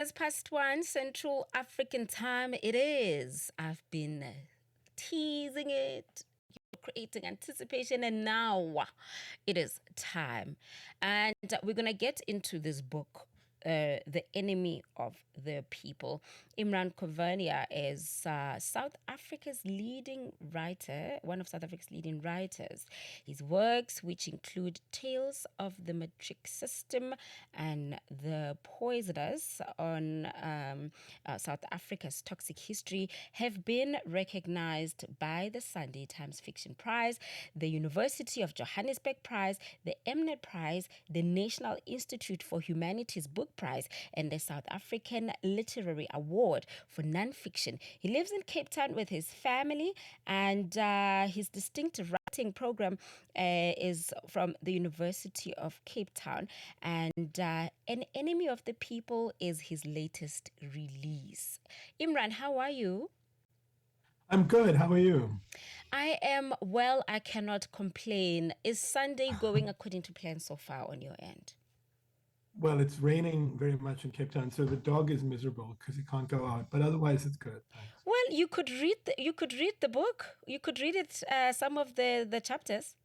It's past 1 Central African time. It is. I've been teasing it, creating anticipation, and now it is time. And we're going to get into this book. The enemy of the people. Imraan Coovadia is South Africa's leading writer, one of South Africa's leading writers. His works, which include Tales of the Matric System and The Poisoners on South Africa's toxic history, have been recognized by the Sunday Times Fiction Prize, the University of Johannesburg Prize, the Mnet Prize, the National Institute for Humanities Book Prize, and the South African Literary Award for Nonfiction. He lives in Cape Town with his family, and his distinct writing program is from the University of Cape Town. And An Enemy of the People is his latest release. Imran, how are you? I'm good. How are you? I am well. I cannot complain. Is Sunday going according to plan so far on your end? Well, it's raining very much in Cape Town, so the dog is miserable because he can't go out. But otherwise, it's good. Thanks. Well, you could read the book. You could read it some of the chapters.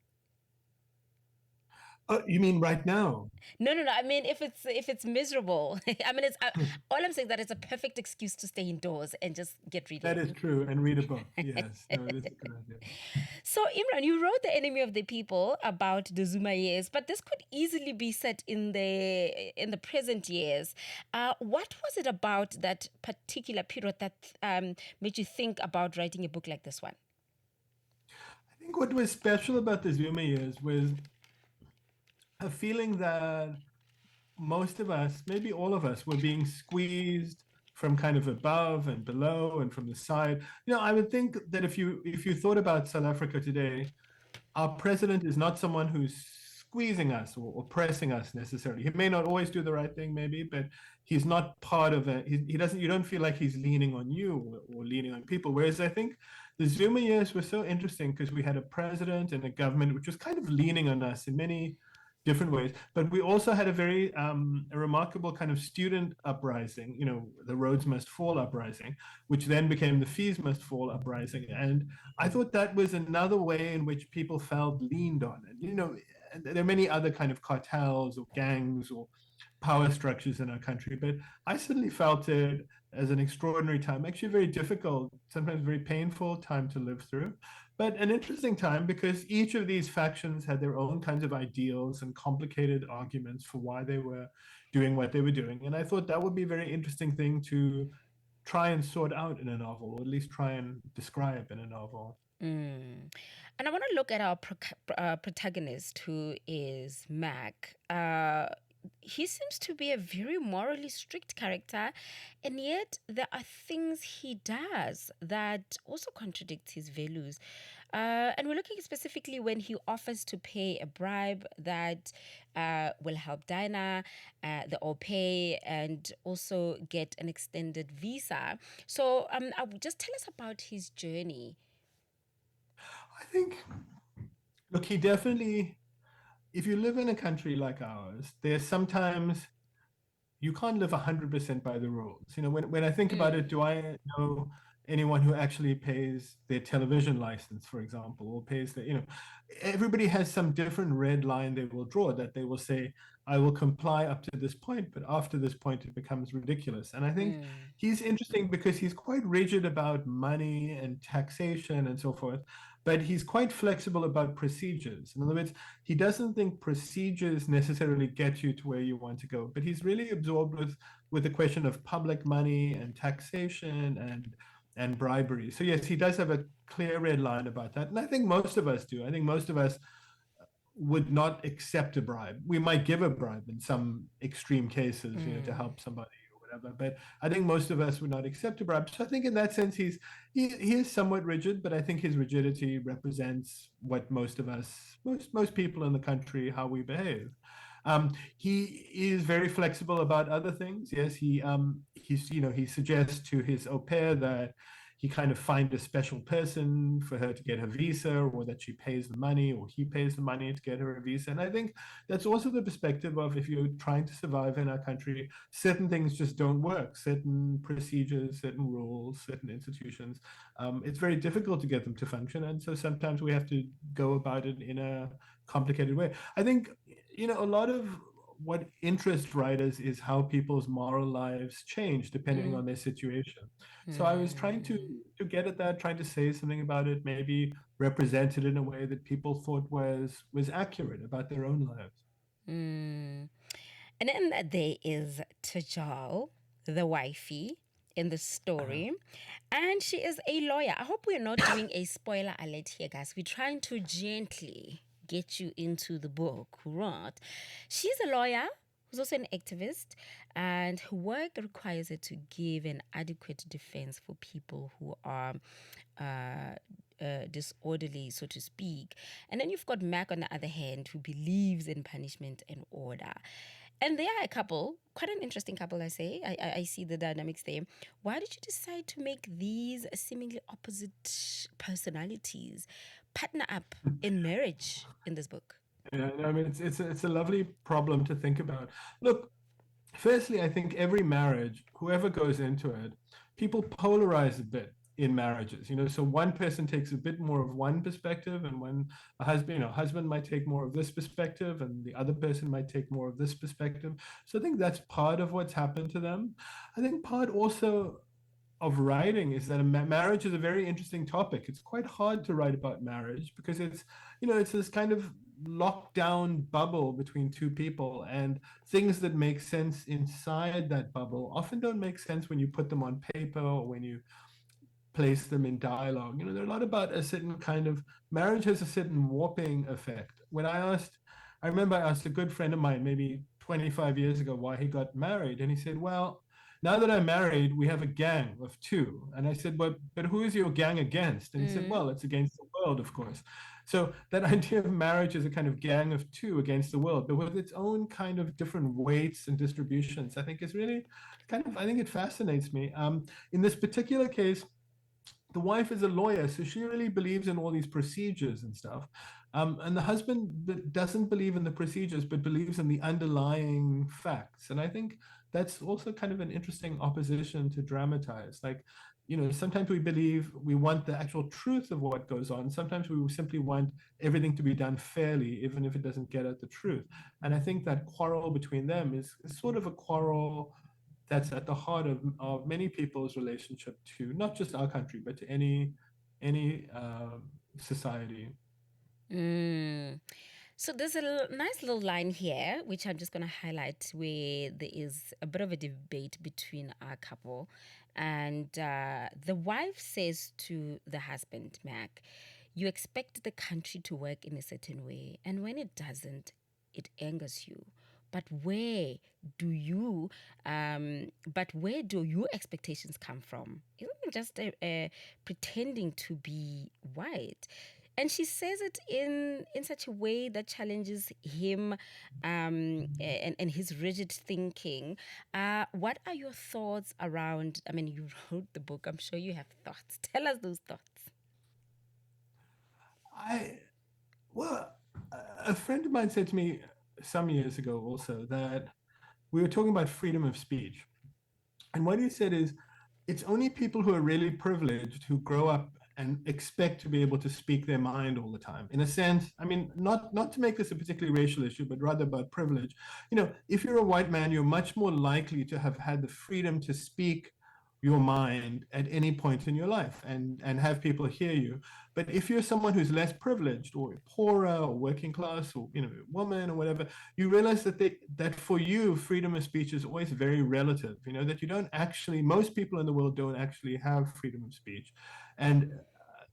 Oh, you mean right now? No. I mean, if it's miserable, I mean, it's all I'm saying that it's a perfect excuse to stay indoors and just get That reading. is true. And read a book. Yes. No, it is a good idea. So, Imran, you wrote The Enemy of the People about the Zuma years, but this could easily be set in the present years. What was it about that particular period that made you think about writing a book like this one? I think what was special about the Zuma years was a feeling that most of us, maybe all of us, were being squeezed from kind of above and below and from the side. I would think that if you thought about South Africa today, our president is not someone who's squeezing us or pressing us necessarily. He may not always do the right thing, maybe, but he's not part of it. He doesn't. You don't feel like he's leaning on you or leaning on people. Whereas I think the Zuma years were so interesting because we had a president and a government which was kind of leaning on us in many different ways. But we also had a remarkable kind of student uprising, the Roads Must Fall uprising, which then became the Fees Must Fall uprising. And I thought that was another way in which people felt leaned on. And, there are many other kind of cartels or gangs or power structures in our country, but I certainly felt it as an extraordinary time, actually a very difficult, sometimes very painful time to live through, but an interesting time because each of these factions had their own kinds of ideals and complicated arguments for why they were doing what they were doing. And I thought that would be a very interesting thing to try and sort out in a novel, or at least try and describe in a novel. Mm. And I want to look at our protagonist, who is Mac. He seems to be a very morally strict character, and yet there are things he does that also contradict his values. And we're looking specifically when he offers to pay a bribe that will help Dinah, the au pair, and also get an extended visa. So, just tell us about his journey. I think, look, he definitely, if you live in a country like ours, there's sometimes you can't live 100% by the rules. When I think about it, Mm. do I know anyone who actually pays their television license, for example, or pays everybody has some different red line they will draw that they will say, I will comply up to this point, but after this point, it becomes ridiculous. And I think Mm. he's interesting because he's quite rigid about money and taxation and so forth, but he's quite flexible about procedures. In other words, he doesn't think procedures necessarily get you to where you want to go, but he's really absorbed with the question of public money and taxation and bribery. So yes, he does have a clear red line about that, and I think most of us do. I think most of us would not accept a bribe. We might give a bribe in some extreme cases, to Mm. help somebody or whatever. But I think most of us would not accept a bribe. So I think in that sense, he is somewhat rigid, but I think his rigidity represents what most of us, most people in the country, how we behave. He is very flexible about other things. Yes, he suggests to his au pair that he kind of find a special person for her to get her visa, or that she pays the money or he pays the money to get her a visa. And I think that's also the perspective of, if you're trying to survive in our country, certain things just don't work, certain procedures, certain rules, certain institutions. It's very difficult to get them to function. And so sometimes we have to go about it in a complicated way. I think, a lot of what interests writers is how people's moral lives change depending Mm, on their situation. So I was trying to mm, get at that, trying to say something about it, maybe represent it in a way that people thought was accurate about their own lives. mm. And then there is Tajal, the wifey in the story, and she is a lawyer. I hope we're not doing a spoiler alert here, guys. We're trying to gently get you into the book, right? She's a lawyer who's also an activist, and her work requires her to give an adequate defense for people who are uh, disorderly, so to speak. And then you've got Mac on the other hand, who believes in punishment and order. And they are a couple, quite an interesting couple, I say. I see the dynamics there. Why did you decide to make these seemingly opposite personalities partner up in marriage in this book? Yeah, I mean, it's a lovely problem to think about. Look, firstly, I think every marriage, whoever goes into it, people polarize a bit in marriages. So one person takes a bit more of one perspective, and when a husband might take more of this perspective, and the other person might take more of this perspective. So I think that's part of what's happened to them. I think part also of writing is that marriage is a very interesting topic. It's quite hard to write about marriage because it's this kind of lockdown bubble between two people, and things that make sense inside that bubble often don't make sense when you put them on paper or when you place them in dialogue. They're a lot about a certain kind of marriage has a certain warping effect. I remember I asked a good friend of mine maybe 25 years ago why he got married. And he said, well, now that I'm married, we have a gang of two. And I said, but who is your gang against? And he said, Mm. well, it's against the world, of course. So that idea of marriage is a kind of gang of two against the world, but with its own kind of different weights and distributions, I think is really I think it fascinates me. In this particular case, the wife is a lawyer, so she really believes in all these procedures and stuff. And the husband doesn't believe in the procedures, but believes in the underlying facts. And I think that's also kind of an interesting opposition to dramatize. Like, sometimes we want the actual truth of what goes on. Sometimes we simply want everything to be done fairly, even if it doesn't get at the truth. And I think that quarrel between them is sort of a quarrel that's at the heart of many people's relationship to not just our country, but to any society. Mm. So there's a nice little line here, which I'm just going to highlight, where there is a bit of a debate between our couple. And the wife says to the husband, Mac, you expect the country to work in a certain way. And when it doesn't, it angers you. But where do your expectations come from? Isn't it just pretending to be white? And she says it in such a way that challenges him and his rigid thinking. What are your thoughts around? I mean, you wrote the book. I'm sure you have thoughts. Tell us those thoughts. I well, a friend of mine said to me some years ago also that we were talking about freedom of speech, and what he said is it's only people who are really privileged who grow up and expect to be able to speak their mind all the time. In a sense, I mean, not to make this a particularly racial issue, but rather about privilege. If you're a white man, you're much more likely to have had the freedom to speak your mind at any point in your life and have people hear you. But if you're someone who's less privileged or poorer or working class or woman or whatever, you realize that for you freedom of speech is always very relative. That you don't actually, most people in the world don't actually have freedom of speech. And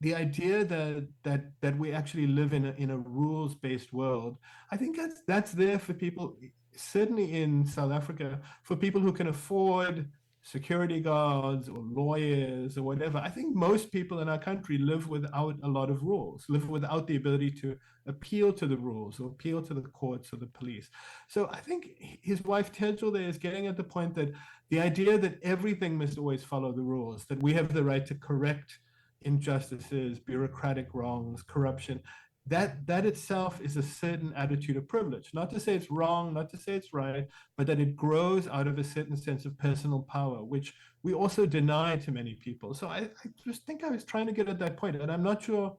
the idea that we actually live in a rules-based world, I think that's there for people, certainly in South Africa, for people who can afford security guards or lawyers or whatever. I think most people in our country live without a lot of rules, live without the ability to appeal to the rules or appeal to the courts or the police. So I think his wife Tejal there is getting at the point that the idea that everything must always follow the rules, that we have the right to correct injustices, bureaucratic wrongs, corruption, that itself is a certain attitude of privilege. Not to say it's wrong, not to say it's right, but that it grows out of a certain sense of personal power, which we also deny to many people. So I just think I was trying to get at that point, and I'm not sure.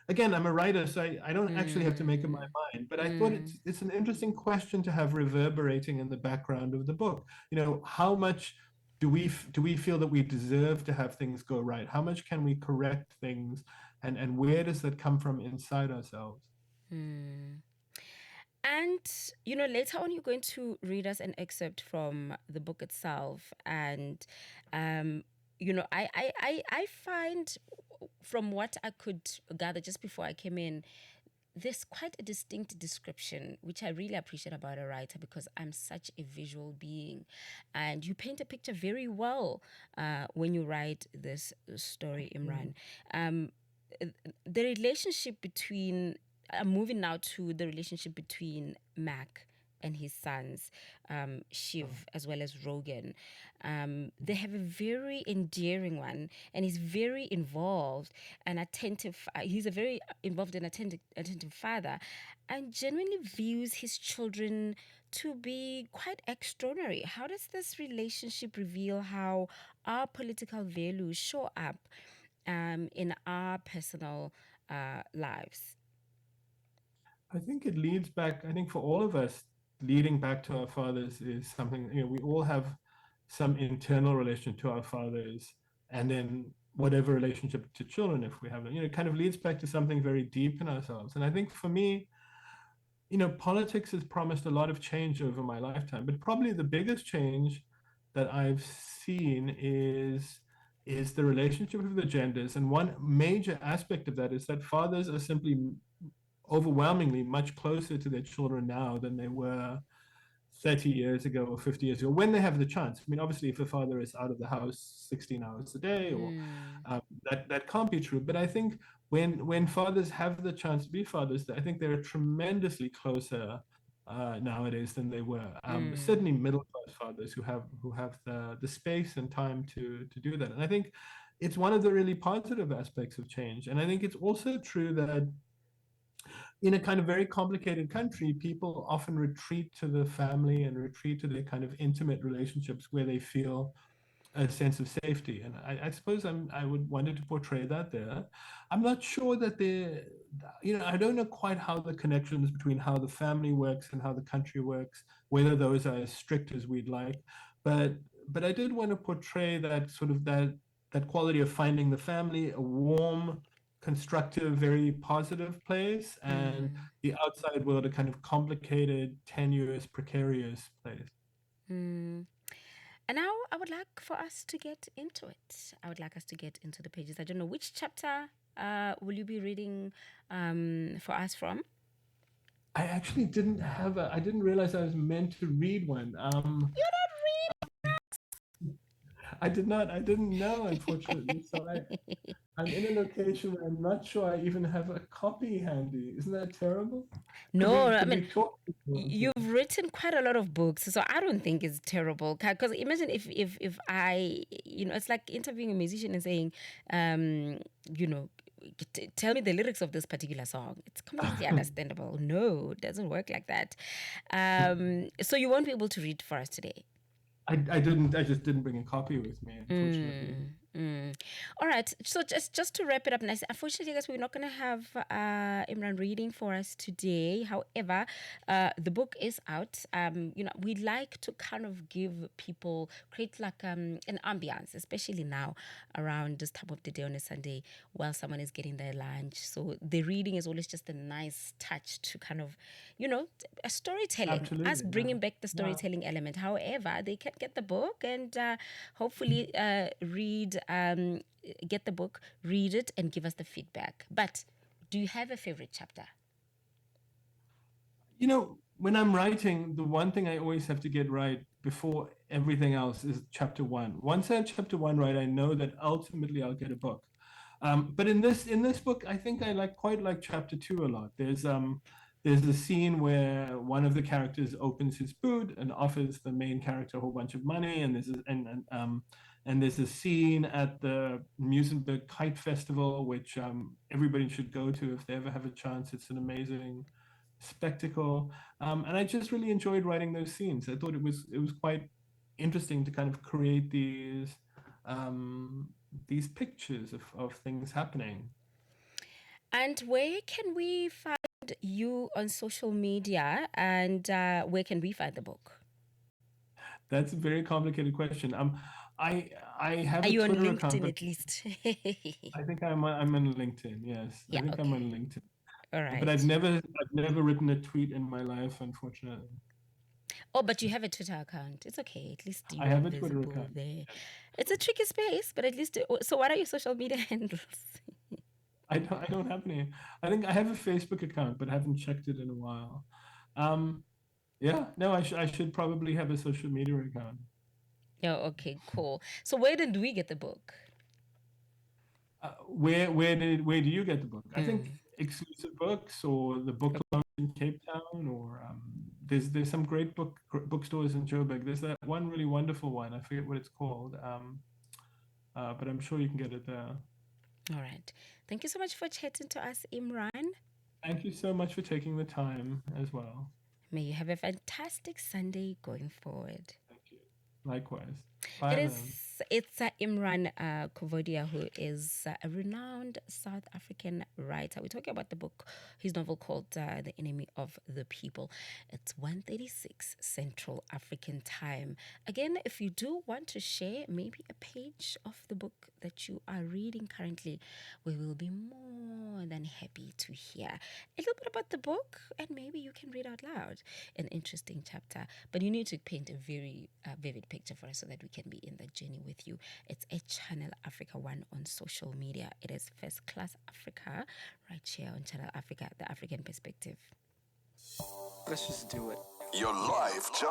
Again, I'm a writer, so I don't actually have to make up my Mm, mind. But I thought mm, it's an interesting question to have reverberating in the background of the book. You know, how much do we feel that we deserve to have things go right? How much can we correct things, and where does that come from inside ourselves? mm. And, later on, you're going to read us an excerpt from the book itself. And, um, I find from what I could gather just before I came in, there's quite a distinct description, which I really appreciate about a writer because I'm such a visual being. And you paint a picture very well when you write this story, Mm. Imran. Um, the relationship between, I'm moving now to the relationship between Mac and his sons, Shiv as well as Rogan. They have a very endearing one, and he's very involved and attentive. He's a very involved and attentive father, and genuinely views his children to be quite extraordinary. How does this relationship reveal how our political values show up in our personal lives? I think it leads back, I think for all of us, leading back to our fathers is something, we all have some internal relation to our fathers, and then whatever relationship to children, if we have them, it kind of leads back to something very deep in ourselves. And I think for me, politics has promised a lot of change over my lifetime, but probably the biggest change that I've seen is the relationship of the genders. And one major aspect of that is that fathers are simply overwhelmingly much closer to their children now than they were 30 years ago or 50 years ago when they have the chance. I mean, obviously, if a father is out of the house 16 hours a day, or Mm, that can't be true. But I think when fathers have the chance to be fathers, I think they're tremendously closer nowadays than they were. mm, Certainly, middle class fathers who have the space and time to do that. And I think it's one of the really positive aspects of change. And I think it's also true that in a kind of very complicated country, people often retreat to the family and retreat to their kind of intimate relationships where they feel a sense of safety. And I suppose I would wanted to portray that there. I'm not sure that I don't know quite how the connections between how the family works and how the country works, whether those are as strict as we'd like. But but I did want to portray that sort of that quality of finding the family a warm, constructive, very positive place, and mm, the outside world a kind of complicated, tenuous, precarious place. mm. And now I would like for us to get into it. I would like us to get into the pages. I don't know which chapter will you be reading for us from? I actually I didn't realize I was meant to read one. I didn't know, unfortunately. So I'm in a location where I'm not sure I even have a copy handy. Isn't that terrible? No, I Could mean, we talk? you've written quite a lot of books, so I don't think it's terrible. Because imagine if I, it's like interviewing a musician and saying, you know, tell me the lyrics of this particular song. It's completely understandable. No, it doesn't work like that. So you won't be able to read for us today. I just didn't bring a copy with me, unfortunately. Mm, mm. All right. So just to wrap it up nice. Unfortunately, guys, we're not gonna have Imran reading for us today. However, the book is out. We like to kind of give people create like an ambiance, especially now around this time of the day on a Sunday while someone is getting their lunch. So the reading is always just a nice touch to kind of, a storytelling, us Absolutely, yeah. bringing back the Yeah. storytelling element. However, they can get the book and hopefully get the book, read it, and give us the feedback. But do you have a favorite chapter? When I'm writing, the one thing I always have to get right before everything else is chapter one. Once I have chapter one right, I know that ultimately I'll get a book. But in this book, I think I quite like chapter two a lot. there's a scene where one of the characters opens his boot and offers the main character a whole bunch of money, and there's a scene at the Musenberg Kite Festival, which everybody should go to if they ever have a chance. It's an amazing spectacle, and I just really enjoyed writing those scenes. I thought it was quite interesting to kind of create these pictures of things happening. And where can we find you on social media, and where can we find the book? That's a very complicated question. I I have Are a you on Twitter account, LinkedIn but at least? I think I'm on LinkedIn. Yes, I Yeah, think I'm okay. on LinkedIn. All But I've right. never written a tweet in my life, unfortunately. Oh, but you have a Twitter account. It's okay. At least I you are have a Twitter visible account. there. Yes. It's a tricky space, but at least. So, what are your social media handles? I don't have any. I think I have a Facebook account, but I haven't checked it in a while. Um, yeah, no, I should probably have a social media account. Oh, okay, cool. So, where did we get the book? Where do you get the book? I think Mm. exclusive books or the book lounge in Cape Town, or there's some great bookstores in Joburg. There's that one really wonderful one. I forget what it's called, but I'm sure you can get it there. All right. Thank you so much for chatting to us, Imran. Thank you so much for taking the time as well. May you have a fantastic Sunday going forward. Thank you. Likewise. It Bye is. then. It's Imran Coovadia, who is a renowned South African writer. We're talking about the book, his novel called "The Enemy of the People." It's 1:36 Central African Time. Again, if you do want to share maybe a page of the book that you are reading currently, we will be more than happy to hear a little bit about the book, and maybe you can read out loud an interesting chapter. But you need to paint a very vivid picture for us so that we can be in the journey with you. It's a Channel Africa One on social media. It is First Class Africa right here on Channel Africa, the African perspective. Let's just do it. Your life just